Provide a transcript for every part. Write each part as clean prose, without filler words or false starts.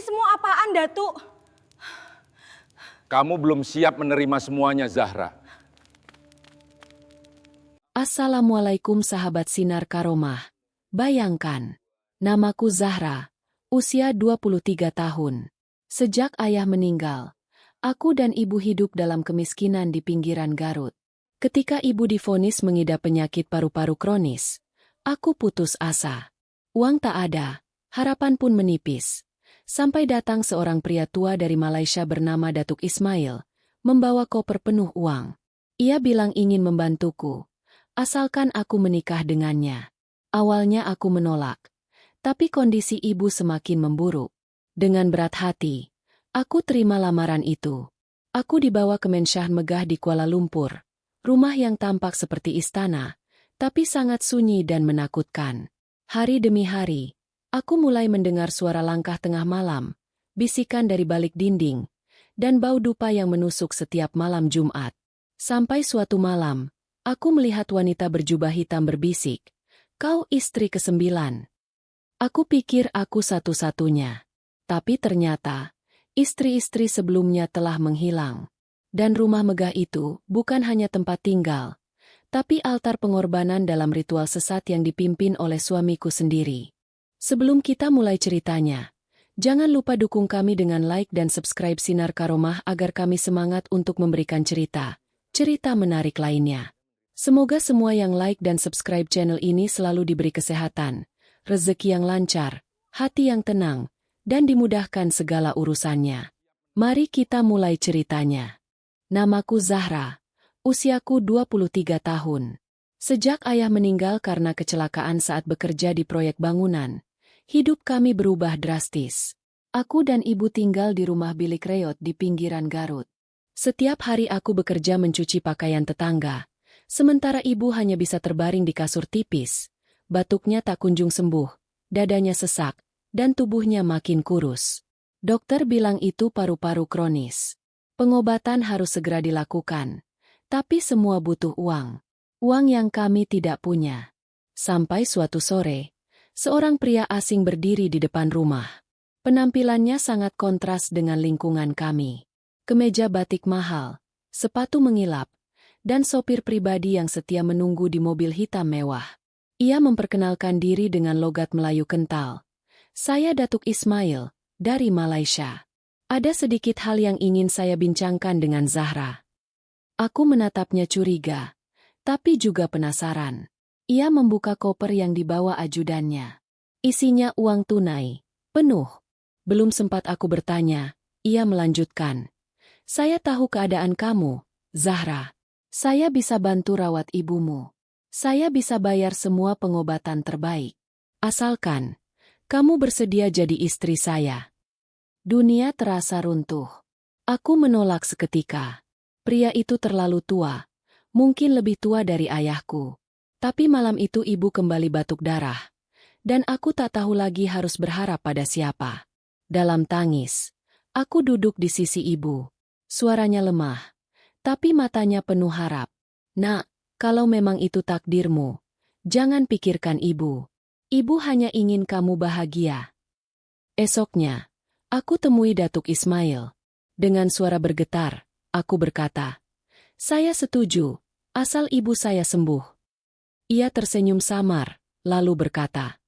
Semua apaan, Datuk? Kamu belum siap menerima semuanya, Zahra. Assalamualaikum sahabat Sinar Karomah. Bayangkan, namaku Zahra, usia 23 tahun. Sejak ayah meninggal, aku dan ibu hidup dalam kemiskinan di pinggiran Garut. Ketika ibu divonis mengidap penyakit paru-paru kronis, aku putus asa. Uang tak ada, harapan pun menipis. Sampai datang seorang pria tua dari Malaysia bernama Datuk Ismail, membawa koper penuh uang. Ia bilang ingin membantuku, asalkan aku menikah dengannya. Awalnya aku menolak, tapi kondisi ibu semakin memburuk. Dengan berat hati, aku terima lamaran itu. Aku dibawa ke Mensyah Megah di Kuala Lumpur, rumah yang tampak seperti istana, tapi sangat sunyi dan menakutkan. Hari demi hari, aku mulai mendengar suara langkah tengah malam, bisikan dari balik dinding, dan bau dupa yang menusuk setiap malam Jumat. Sampai suatu malam, aku melihat wanita berjubah hitam berbisik, "Kau istri ke-9." Aku pikir aku satu-satunya. Tapi ternyata, istri-istri sebelumnya telah menghilang. Dan rumah megah itu bukan hanya tempat tinggal, tapi altar pengorbanan dalam ritual sesat yang dipimpin oleh suamiku sendiri. Sebelum kita mulai ceritanya, jangan lupa dukung kami dengan like dan subscribe Sinar Karomah agar kami semangat untuk memberikan cerita menarik lainnya. Semoga semua yang like dan subscribe channel ini selalu diberi kesehatan, rezeki yang lancar, hati yang tenang, dan dimudahkan segala urusannya. Mari kita mulai ceritanya. Namaku Zahra, usiaku 23 tahun. Sejak ayah meninggal karena kecelakaan saat bekerja di proyek bangunan, hidup kami berubah drastis. Aku dan ibu tinggal di rumah bilik reot di pinggiran Garut. Setiap hari aku bekerja mencuci pakaian tetangga, sementara ibu hanya bisa terbaring di kasur tipis. Batuknya tak kunjung sembuh, dadanya sesak, dan tubuhnya makin kurus. Dokter bilang itu paru-paru kronis. Pengobatan harus segera dilakukan, tapi semua butuh uang. Uang yang kami tidak punya. Sampai suatu sore, seorang pria asing berdiri di depan rumah. Penampilannya sangat kontras dengan lingkungan kami. Kemeja batik mahal, sepatu mengilap, dan sopir pribadi yang setia menunggu di mobil hitam mewah. Ia memperkenalkan diri dengan logat Melayu kental. "Saya Datuk Ismail, dari Malaysia. Ada sedikit hal yang ingin saya bincangkan dengan Zahra." Aku menatapnya curiga, tapi juga penasaran. Ia membuka koper yang dibawa ajudannya. Isinya uang tunai, penuh. Belum sempat aku bertanya, ia melanjutkan. "Saya tahu keadaan kamu, Zahra. Saya bisa bantu rawat ibumu. Saya bisa bayar semua pengobatan terbaik. Asalkan kamu bersedia jadi istri saya." Dunia terasa runtuh. Aku menolak seketika. Pria itu terlalu tua, mungkin lebih tua dari ayahku. Tapi malam itu ibu kembali batuk darah, dan aku tak tahu lagi harus berharap pada siapa. Dalam tangis, aku duduk di sisi ibu. Suaranya lemah, tapi matanya penuh harap. "Nak, kalau memang itu takdirmu, jangan pikirkan ibu. Ibu hanya ingin kamu bahagia." Esoknya, aku temui Datuk Ismail. Dengan suara bergetar, aku berkata, "Saya setuju, asal ibu saya sembuh." Ia tersenyum samar, lalu berkata,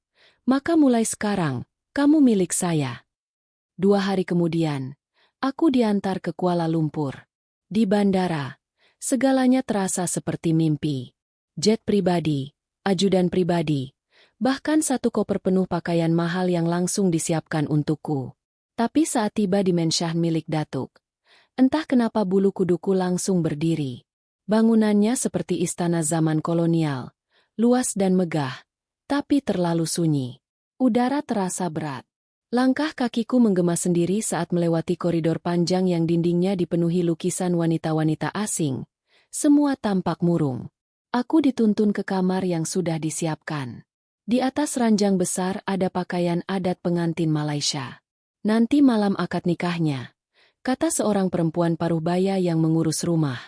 "Maka mulai sekarang, kamu milik saya." 2 hari kemudian, aku diantar ke Kuala Lumpur. Di bandara, segalanya terasa seperti mimpi. Jet pribadi, ajudan pribadi, bahkan satu koper penuh pakaian mahal yang langsung disiapkan untukku. Tapi saat tiba di Mensyah milik Datuk, entah kenapa bulu kuduku langsung berdiri. Bangunannya seperti istana zaman kolonial, luas dan megah, tapi terlalu sunyi. Udara terasa berat. Langkah kakiku menggema sendiri saat melewati koridor panjang yang dindingnya dipenuhi lukisan wanita-wanita asing. Semua tampak murung. Aku dituntun ke kamar yang sudah disiapkan. Di atas ranjang besar ada pakaian adat pengantin Malaysia. "Nanti malam akad nikahnya," kata seorang perempuan paruh baya yang mengurus rumah.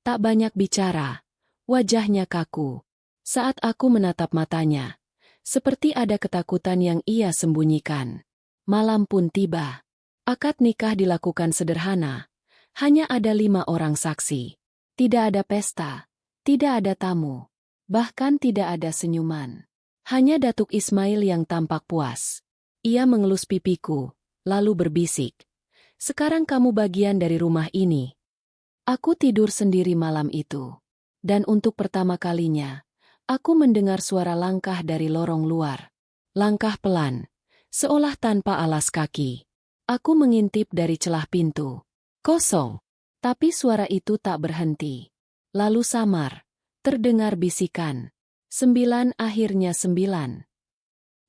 Tak banyak bicara, wajahnya kaku. Saat aku menatap matanya, seperti ada ketakutan yang ia sembunyikan. Malam pun tiba. Akad nikah dilakukan sederhana. Hanya ada 5 orang saksi. Tidak ada pesta, tidak ada tamu, bahkan tidak ada senyuman. Hanya Datuk Ismail yang tampak puas. Ia mengelus pipiku, lalu berbisik. Sekarang kamu bagian dari rumah ini. Aku tidur sendiri malam itu. Dan untuk pertama kalinya, aku mendengar suara langkah dari lorong luar. Langkah pelan, seolah tanpa alas kaki. Aku mengintip dari celah pintu. Kosong. Tapi suara itu tak berhenti. Lalu samar. Terdengar bisikan. 9 akhirnya 9.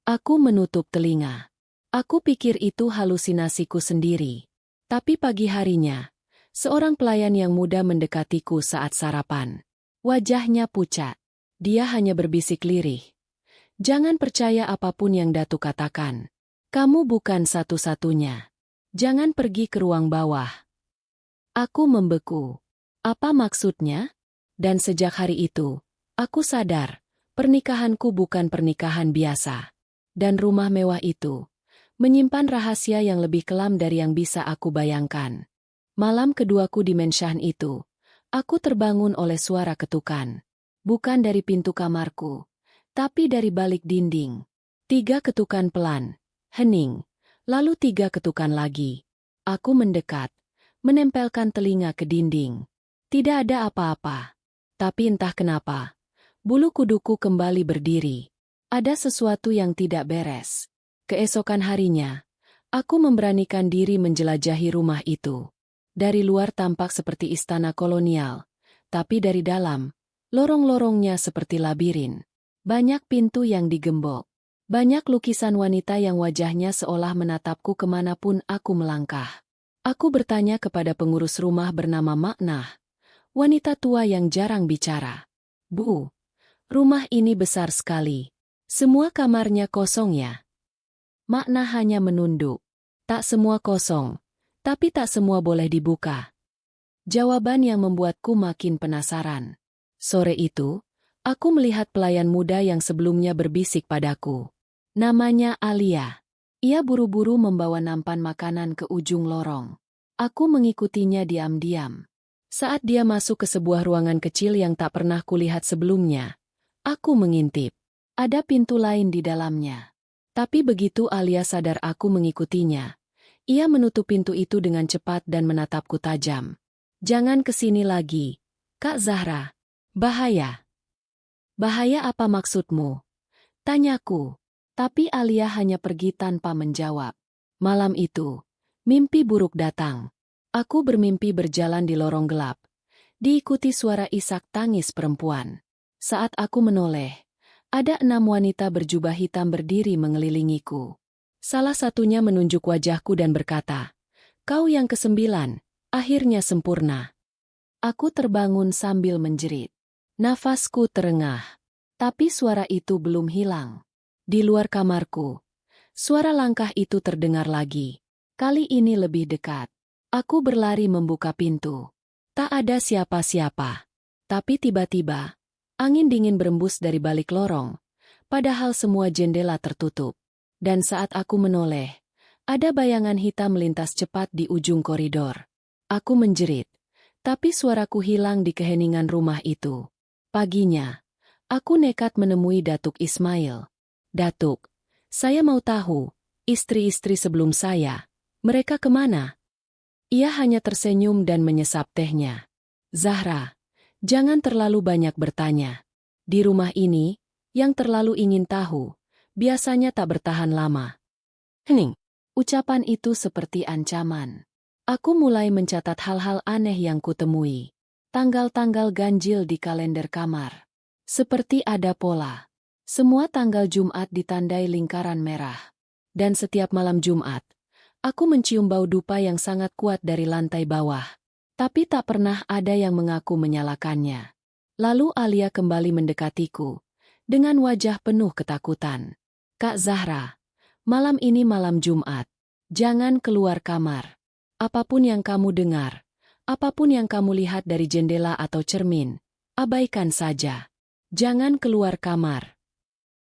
Aku menutup telinga. Aku pikir itu halusinasiku sendiri. Tapi pagi harinya, seorang pelayan yang muda mendekatiku saat sarapan. Wajahnya pucat. Dia hanya berbisik lirih. Jangan percaya apapun yang Datuk katakan. Kamu bukan satu-satunya. Jangan pergi ke ruang bawah. Aku membeku. Apa maksudnya? Dan sejak hari itu, aku sadar, pernikahanku bukan pernikahan biasa. Dan rumah mewah itu, menyimpan rahasia yang lebih kelam dari yang bisa aku bayangkan. Malam keduaku di mensyahan itu, aku terbangun oleh suara ketukan. Bukan dari pintu kamarku, tapi dari balik dinding. 3 ketukan pelan, hening, lalu 3 ketukan lagi. Aku mendekat. Menempelkan telinga ke dinding. Tidak ada apa-apa. Tapi entah kenapa, bulu kuduku kembali berdiri. Ada sesuatu yang tidak beres. Keesokan harinya, aku memberanikan diri menjelajahi rumah itu. Dari luar tampak seperti istana kolonial, tapi dari dalam, lorong-lorongnya seperti labirin. Banyak pintu yang digembok. Banyak lukisan wanita yang wajahnya seolah menatapku kemanapun aku melangkah. Aku bertanya kepada pengurus rumah bernama Maknah, wanita tua yang jarang bicara. Bu, rumah ini besar sekali. Semua kamarnya kosong ya? Maknah hanya menunduk. Tak semua kosong, tapi tak semua boleh dibuka. Jawaban yang membuatku makin penasaran. Sore itu, aku melihat pelayan muda yang sebelumnya berbisik padaku. Namanya Alia. Ia buru-buru membawa nampan makanan ke ujung lorong. Aku mengikutinya diam-diam. Saat dia masuk ke sebuah ruangan kecil yang tak pernah kulihat sebelumnya, aku mengintip. Ada pintu lain di dalamnya. Tapi begitu Alia sadar aku mengikutinya, ia menutup pintu itu dengan cepat dan menatapku tajam. Jangan kesini lagi, Kak Zahra. Bahaya. Bahaya apa maksudmu? Tanyaku. Tapi Alia hanya pergi tanpa menjawab. Malam itu, mimpi buruk datang. Aku bermimpi berjalan di lorong gelap. Diikuti suara isak tangis perempuan. Saat aku menoleh, ada 6 wanita berjubah hitam berdiri mengelilingiku. Salah satunya menunjuk wajahku dan berkata, "Kau yang ke-9, akhirnya sempurna." Aku terbangun sambil menjerit. Nafasku terengah. Tapi suara itu belum hilang. Di luar kamarku, suara langkah itu terdengar lagi. Kali ini lebih dekat. Aku berlari membuka pintu. Tak ada siapa-siapa. Tapi tiba-tiba, angin dingin berembus dari balik lorong, padahal semua jendela tertutup. Dan saat aku menoleh, ada bayangan hitam melintas cepat di ujung koridor. Aku menjerit, tapi suaraku hilang di keheningan rumah itu. Paginya, aku nekat menemui Datuk Ismail. "Datuk, saya mau tahu, istri-istri sebelum saya, mereka kemana?" Ia hanya tersenyum dan menyesap tehnya. "Zahra, jangan terlalu banyak bertanya. Di rumah ini, yang terlalu ingin tahu, biasanya tak bertahan lama." Hening. Ucapan itu seperti ancaman. Aku mulai mencatat hal-hal aneh yang kutemui. Tanggal-tanggal ganjil di kalender kamar. Seperti ada pola. Semua tanggal Jumat ditandai lingkaran merah. Dan setiap malam Jumat, aku mencium bau dupa yang sangat kuat dari lantai bawah. Tapi tak pernah ada yang mengaku menyalakannya. Lalu Alia kembali mendekatiku, dengan wajah penuh ketakutan. "Kak Zahra, malam ini malam Jumat. Jangan keluar kamar. Apapun yang kamu dengar, apapun yang kamu lihat dari jendela atau cermin, abaikan saja. Jangan keluar kamar."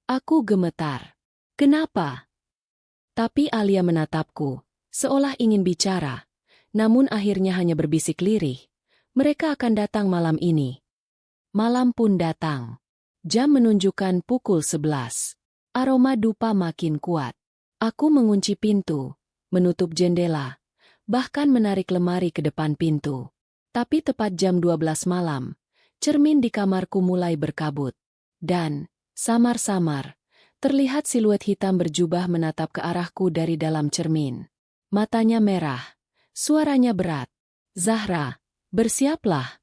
Aku gemetar. "Kenapa?" Tapi Alia menatapku, Seolah ingin bicara, namun akhirnya hanya berbisik lirih. Mereka akan datang malam ini. Malam pun datang. Jam menunjukkan pukul 11. Aroma dupa makin kuat. Aku mengunci pintu, menutup jendela, bahkan menarik lemari ke depan pintu. Tapi tepat jam 12 malam, cermin di kamarku mulai berkabut. Dan, samar-samar, terlihat siluet hitam berjubah menatap ke arahku dari dalam cermin. Matanya merah, suaranya berat. Zahra, bersiaplah.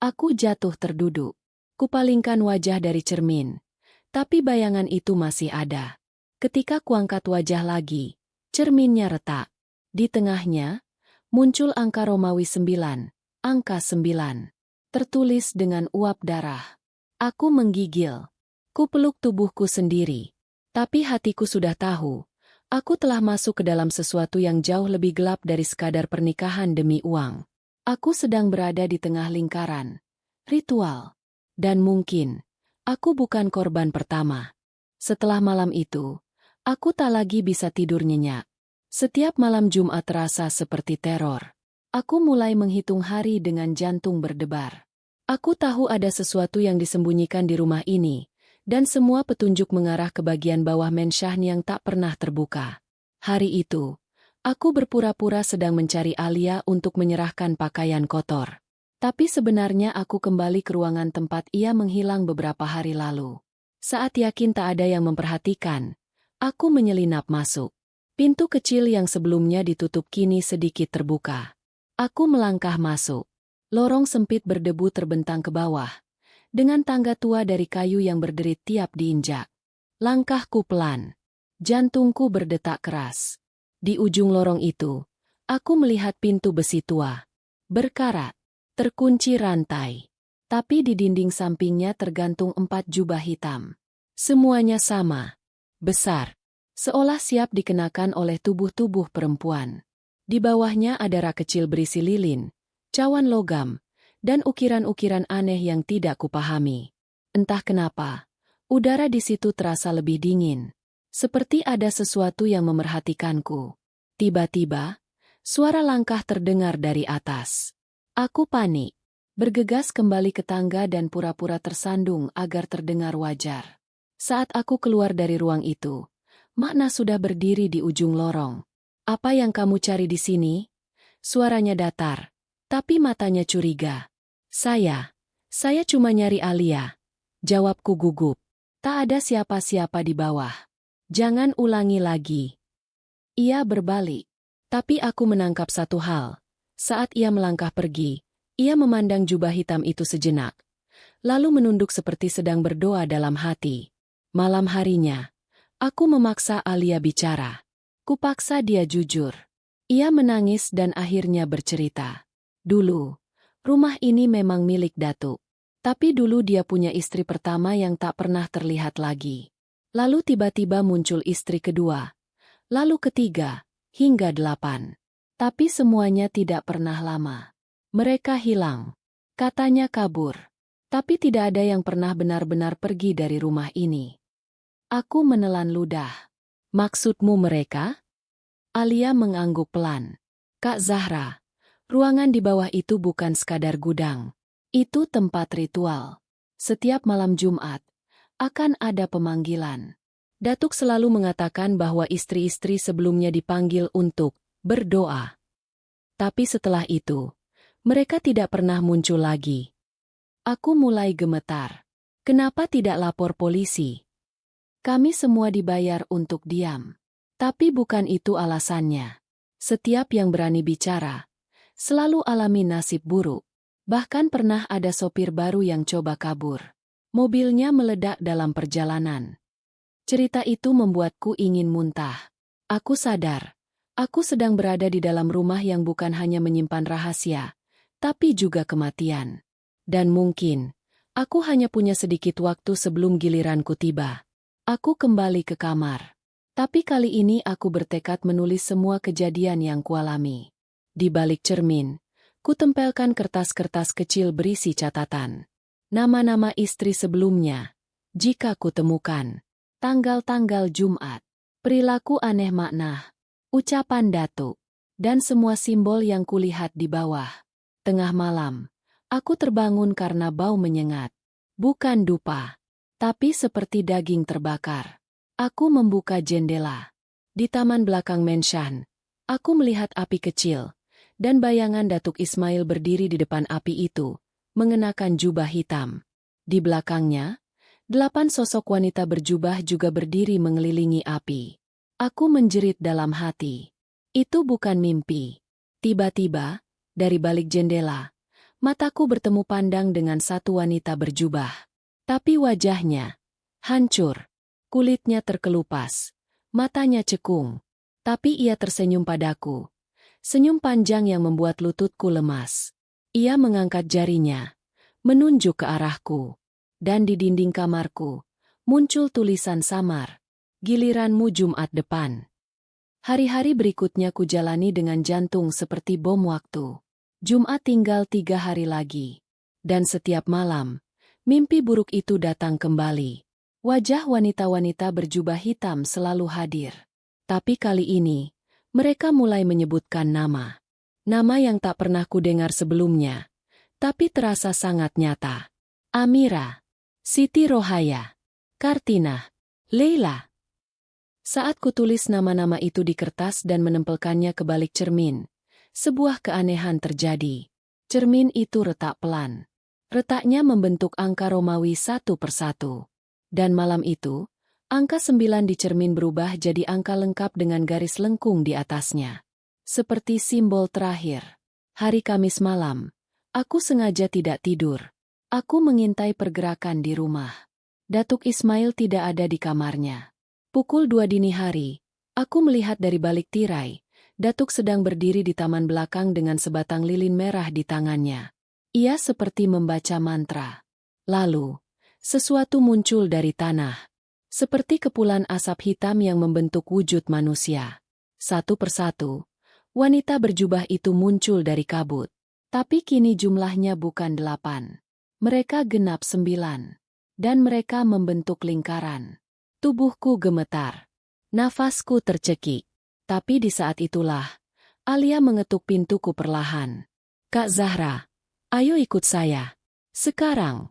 Aku jatuh terduduk. Kupalingkan wajah dari cermin. Tapi bayangan itu masih ada. Ketika kuangkat wajah lagi, cerminnya retak. Di tengahnya, muncul angka Romawi 9, angka 9. Tertulis dengan uap darah. Aku menggigil. Kupeluk tubuhku sendiri. Tapi hatiku sudah tahu. Aku telah masuk ke dalam sesuatu yang jauh lebih gelap dari sekadar pernikahan demi uang. Aku sedang berada di tengah lingkaran ritual. Dan mungkin, aku bukan korban pertama. Setelah malam itu, aku tak lagi bisa tidur nyenyak. Setiap malam Jumat terasa seperti teror. Aku mulai menghitung hari dengan jantung berdebar. Aku tahu ada sesuatu yang disembunyikan di rumah ini, dan semua petunjuk mengarah ke bagian bawah mensyahn yang tak pernah terbuka. Hari itu, aku berpura-pura sedang mencari Alia untuk menyerahkan pakaian kotor. Tapi sebenarnya aku kembali ke ruangan tempat ia menghilang beberapa hari lalu. Saat yakin tak ada yang memperhatikan, aku menyelinap masuk. Pintu kecil yang sebelumnya ditutup kini sedikit terbuka. Aku melangkah masuk. Lorong sempit berdebu terbentang ke bawah, dengan tangga tua dari kayu yang berderit tiap diinjak. Langkahku pelan. Jantungku berdetak keras. Di ujung lorong itu, aku melihat pintu besi tua. Berkarat, terkunci rantai. Tapi di dinding sampingnya tergantung 4 jubah hitam. Semuanya sama. Besar. Seolah siap dikenakan oleh tubuh-tubuh perempuan. Di bawahnya ada rak kecil berisi lilin, cawan logam, dan ukiran-ukiran aneh yang tidak kupahami. Entah kenapa, udara di situ terasa lebih dingin. Seperti ada sesuatu yang memerhatikanku. Tiba-tiba, suara langkah terdengar dari atas. Aku panik. Bergegas kembali ke tangga dan pura-pura tersandung agar terdengar wajar. Saat aku keluar dari ruang itu, Makna sudah berdiri di ujung lorong. "Apa yang kamu cari di sini?" Suaranya datar, tapi matanya curiga. Saya cuma nyari Alia." Jawabku gugup. "Tak ada siapa-siapa di bawah. Jangan ulangi lagi." Ia berbalik. Tapi aku menangkap satu hal. Saat ia melangkah pergi, ia memandang jubah hitam itu sejenak. Lalu menunduk seperti sedang berdoa dalam hati. Malam harinya, aku memaksa Alia bicara. Kupaksa dia jujur. Ia menangis dan akhirnya bercerita. Dulu, rumah ini memang milik Datuk. Tapi dulu dia punya istri pertama yang tak pernah terlihat lagi. Lalu tiba-tiba muncul istri kedua. Lalu ketiga, hingga 8. Tapi semuanya tidak pernah lama. Mereka hilang. Katanya kabur. Tapi tidak ada yang pernah benar-benar pergi dari rumah ini. Aku menelan ludah. "Maksudmu mereka?" Alia mengangguk pelan. "Kak Zahra, ruangan di bawah itu bukan sekadar gudang. Itu tempat ritual. Setiap malam Jumat, akan ada pemanggilan. Datuk selalu mengatakan bahwa istri-istri sebelumnya dipanggil untuk berdoa. Tapi setelah itu, mereka tidak pernah muncul lagi." Aku mulai gemetar. Kenapa tidak lapor polisi? Kami semua dibayar untuk diam. Tapi bukan itu alasannya. Setiap yang berani bicara, selalu alami nasib buruk. Bahkan pernah ada sopir baru yang coba kabur. Mobilnya meledak dalam perjalanan. Cerita itu membuatku ingin muntah. Aku sadar, aku sedang berada di dalam rumah yang bukan hanya menyimpan rahasia, tapi juga kematian. Dan mungkin, aku hanya punya sedikit waktu sebelum giliranku tiba. Aku kembali ke kamar. Tapi kali ini aku bertekad menulis semua kejadian yang kualami. Di balik cermin, kutempelkan kertas-kertas kecil berisi catatan. Nama-nama istri sebelumnya, jika kutemukan. Tanggal-tanggal Jumat. Perilaku aneh Makna. Ucapan Datuk. Dan semua simbol yang kulihat di bawah. Tengah malam, aku terbangun karena bau menyengat. Bukan dupa, tapi seperti daging terbakar. Aku membuka jendela. Di taman belakang Menshan, aku melihat api kecil, dan bayangan Datuk Ismail berdiri di depan api itu, mengenakan jubah hitam. Di belakangnya, 8 sosok wanita berjubah juga berdiri mengelilingi api. Aku menjerit dalam hati. Itu bukan mimpi. Tiba-tiba, dari balik jendela, mataku bertemu pandang dengan satu wanita berjubah. Tapi wajahnya hancur, kulitnya terkelupas, matanya cekung. Tapi ia tersenyum padaku. Senyum panjang yang membuat lututku lemas. Ia mengangkat jarinya, menunjuk ke arahku. Dan di dinding kamarku, muncul tulisan samar. Giliranmu Jumat depan. Hari-hari berikutnya kujalani dengan jantung seperti bom waktu. Jumat tinggal 3 hari lagi. Dan setiap malam, mimpi buruk itu datang kembali. Wajah wanita-wanita berjubah hitam selalu hadir. Tapi kali ini, mereka mulai menyebutkan nama. Nama yang tak pernah kudengar sebelumnya, tapi terasa sangat nyata. Amira, Siti Rohaya, Kartina, Leila. Saat kutulis nama-nama itu di kertas dan menempelkannya ke balik cermin, sebuah keanehan terjadi. Cermin itu retak pelan. Retaknya membentuk angka Romawi satu persatu. Dan malam itu, angka 9 di cermin berubah jadi angka lengkap dengan garis lengkung di atasnya. Seperti simbol terakhir. Hari Kamis malam, aku sengaja tidak tidur. Aku mengintai pergerakan di rumah. Datuk Ismail tidak ada di kamarnya. Pukul 2 dini hari, aku melihat dari balik tirai, Datuk sedang berdiri di taman belakang dengan sebatang lilin merah di tangannya. Ia seperti membaca mantra. Lalu, sesuatu muncul dari tanah. Seperti kepulan asap hitam yang membentuk wujud manusia. Satu persatu, wanita berjubah itu muncul dari kabut. Tapi kini jumlahnya bukan 8. Mereka genap 9. Dan mereka membentuk lingkaran. Tubuhku gemetar. Nafasku tercekik. Tapi di saat itulah, Alia mengetuk pintuku perlahan. Kak Zahra, ayo ikut saya. Sekarang.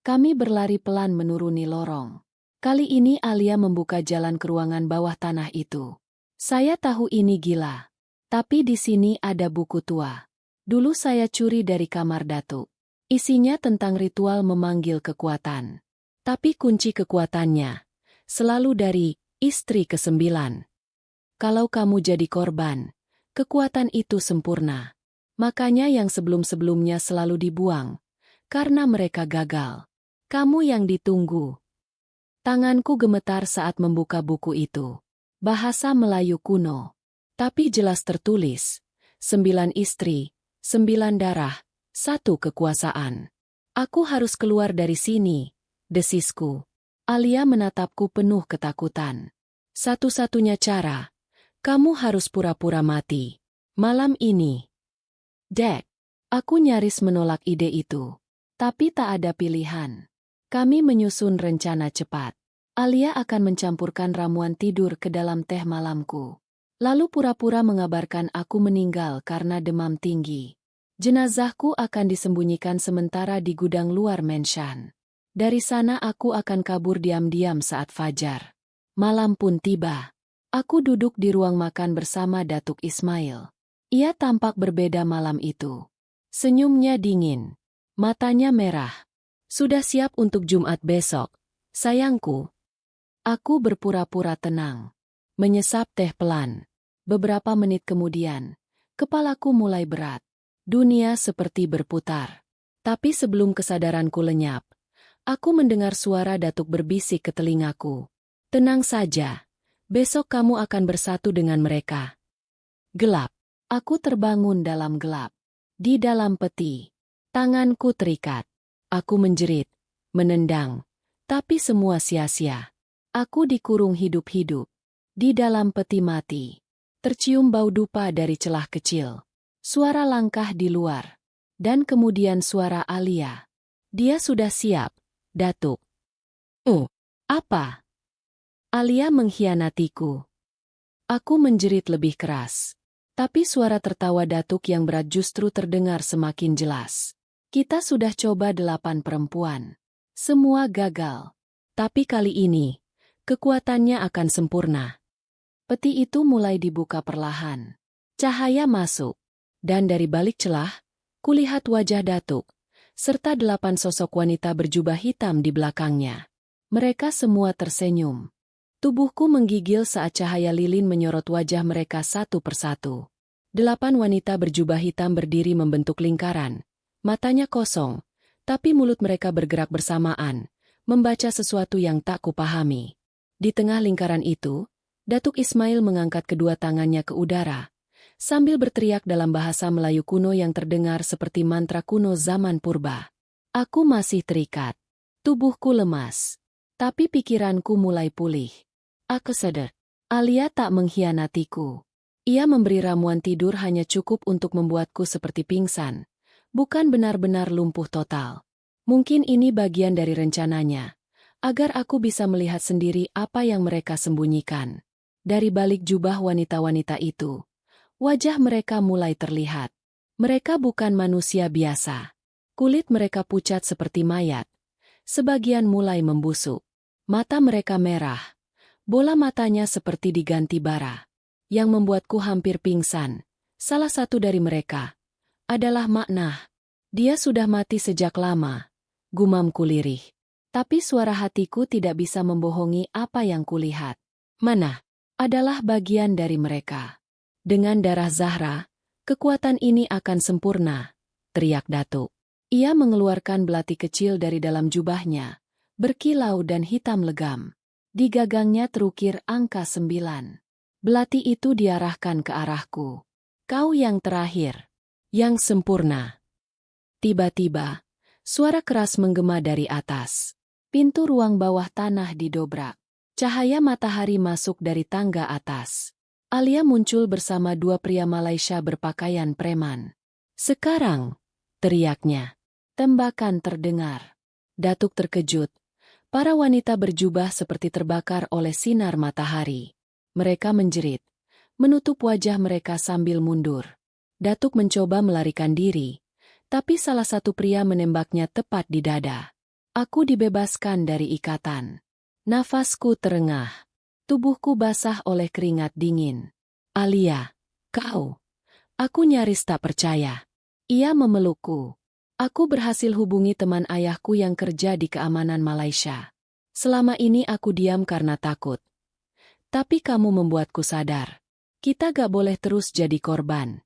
Kami berlari pelan menuruni lorong. Kali ini Alia membuka jalan ke ruangan bawah tanah itu. Saya tahu ini gila. Tapi di sini ada buku tua. Dulu saya curi dari kamar Datuk. Isinya tentang ritual memanggil kekuatan. Tapi kunci kekuatannya selalu dari istri ke-9. Kalau kamu jadi korban, kekuatan itu sempurna. Makanya yang sebelum-sebelumnya selalu dibuang, karena mereka gagal. Kamu yang ditunggu. Tanganku gemetar saat membuka buku itu. Bahasa Melayu kuno. Tapi jelas tertulis, 9 istri, 9 darah, 1 kekuasaan. Aku harus keluar dari sini, desisku. Alia menatapku penuh ketakutan. Satu-satunya cara, kamu harus pura-pura mati. Malam ini. Dek, aku nyaris menolak ide itu. Tapi tak ada pilihan. Kami menyusun rencana cepat. Alia akan mencampurkan ramuan tidur ke dalam teh malamku. Lalu pura-pura mengabarkan aku meninggal karena demam tinggi. Jenazahku akan disembunyikan sementara di gudang luar Menshan. Dari sana aku akan kabur diam-diam saat fajar. Malam pun tiba. Aku duduk di ruang makan bersama Datuk Ismail. Ia tampak berbeda malam itu. Senyumnya dingin. Matanya merah. Sudah siap untuk Jumat besok, sayangku. Aku berpura-pura tenang. Menyesap teh pelan. Beberapa menit kemudian, kepalaku mulai berat. Dunia seperti berputar. Tapi sebelum kesadaranku lenyap, aku mendengar suara Datuk berbisik ke telingaku. Tenang saja, besok kamu akan bersatu dengan mereka. Gelap. Aku terbangun dalam gelap. Di dalam peti. Tanganku terikat. Aku menjerit, menendang. Tapi semua sia-sia. Aku dikurung hidup-hidup. Di dalam peti mati. Tercium bau dupa dari celah kecil. Suara langkah di luar. Dan kemudian suara Alia. Dia sudah siap, Datuk. Oh, apa? Alia mengkhianatiku. Aku menjerit lebih keras. Tapi suara tertawa Datuk yang berat justru terdengar semakin jelas. Kita sudah coba 8 perempuan. Semua gagal. Tapi kali ini, kekuatannya akan sempurna. Peti itu mulai dibuka perlahan. Cahaya masuk. Dan dari balik celah, kulihat wajah Datuk, serta 8 sosok wanita berjubah hitam di belakangnya. Mereka semua tersenyum. Tubuhku menggigil saat cahaya lilin menyorot wajah mereka satu persatu. 8 wanita berjubah hitam berdiri membentuk lingkaran. Matanya kosong, tapi mulut mereka bergerak bersamaan, membaca sesuatu yang tak kupahami. Di tengah lingkaran itu, Datuk Ismail mengangkat kedua tangannya ke udara, sambil berteriak dalam bahasa Melayu kuno yang terdengar seperti mantra kuno zaman purba. Aku masih terikat. Tubuhku lemas. Tapi pikiranku mulai pulih. Aku sadar, Alia tak mengkhianatiku. Ia memberi ramuan tidur hanya cukup untuk membuatku seperti pingsan, bukan benar-benar lumpuh total. Mungkin ini bagian dari rencananya, agar aku bisa melihat sendiri apa yang mereka sembunyikan. Dari balik jubah wanita-wanita itu, wajah mereka mulai terlihat. Mereka bukan manusia biasa. Kulit mereka pucat seperti mayat. Sebagian mulai membusuk. Mata mereka merah. Bola matanya seperti diganti bara. Yang membuatku hampir pingsan. Salah satu dari mereka adalah Maknah. Dia sudah mati sejak lama. Gumamku lirih. Tapi suara hatiku tidak bisa membohongi apa yang kulihat. Mana adalah bagian dari mereka. Dengan darah Zahra, kekuatan ini akan sempurna, teriak Datuk. Ia mengeluarkan belati kecil dari dalam jubahnya, berkilau dan hitam legam. Di gagangnya terukir angka 9. Belati itu diarahkan ke arahku. Kau yang terakhir. Yang sempurna. Tiba-tiba, suara keras menggema dari atas. Pintu ruang bawah tanah didobrak. Cahaya matahari masuk dari tangga atas. Alia muncul bersama 2 pria Malaysia berpakaian preman. Sekarang, teriaknya. Tembakan terdengar. Datuk terkejut. Para wanita berjubah seperti terbakar oleh sinar matahari. Mereka menjerit, menutup wajah mereka sambil mundur. Datuk mencoba melarikan diri, tapi salah satu pria menembaknya tepat di dada. Aku dibebaskan dari ikatan. Nafasku terengah. Tubuhku basah oleh keringat dingin. Alia, kau. Aku nyaris tak percaya. Ia memelukku. Aku berhasil hubungi teman ayahku yang kerja di keamanan Malaysia. Selama ini aku diam karena takut. Tapi kamu membuatku sadar. Kita gak boleh terus jadi korban.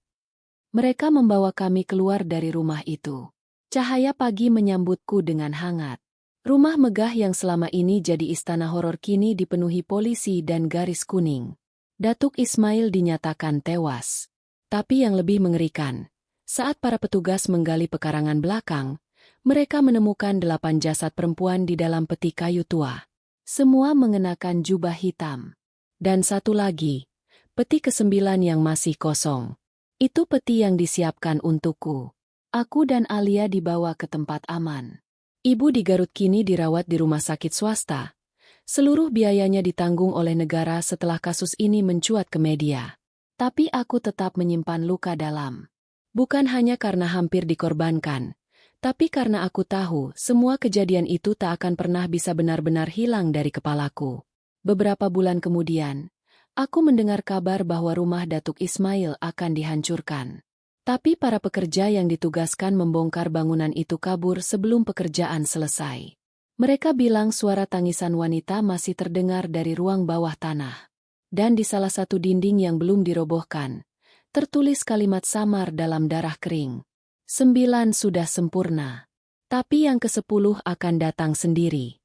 Mereka membawa kami keluar dari rumah itu. Cahaya pagi menyambutku dengan hangat. Rumah megah yang selama ini jadi istana horor kini dipenuhi polisi dan garis kuning. Datuk Ismail dinyatakan tewas. Tapi yang lebih mengerikan, saat para petugas menggali pekarangan belakang, mereka menemukan 8 jasad perempuan di dalam peti kayu tua. Semua mengenakan jubah hitam. Dan satu lagi, peti ke-9 yang masih kosong. Itu peti yang disiapkan untukku. Aku dan Alia dibawa ke tempat aman. Ibu di Garut kini dirawat di rumah sakit swasta. Seluruh biayanya ditanggung oleh negara setelah kasus ini mencuat ke media. Tapi aku tetap menyimpan luka dalam. Bukan hanya karena hampir dikorbankan, tapi karena aku tahu semua kejadian itu tak akan pernah bisa benar-benar hilang dari kepalaku. Beberapa bulan kemudian, aku mendengar kabar bahwa rumah Datuk Ismail akan dihancurkan. Tapi para pekerja yang ditugaskan membongkar bangunan itu kabur sebelum pekerjaan selesai. Mereka bilang suara tangisan wanita masih terdengar dari ruang bawah tanah. Dan di salah satu dinding yang belum dirobohkan, tertulis kalimat samar dalam darah kering. 9 sudah sempurna. Tapi yang ke-10 akan datang sendiri.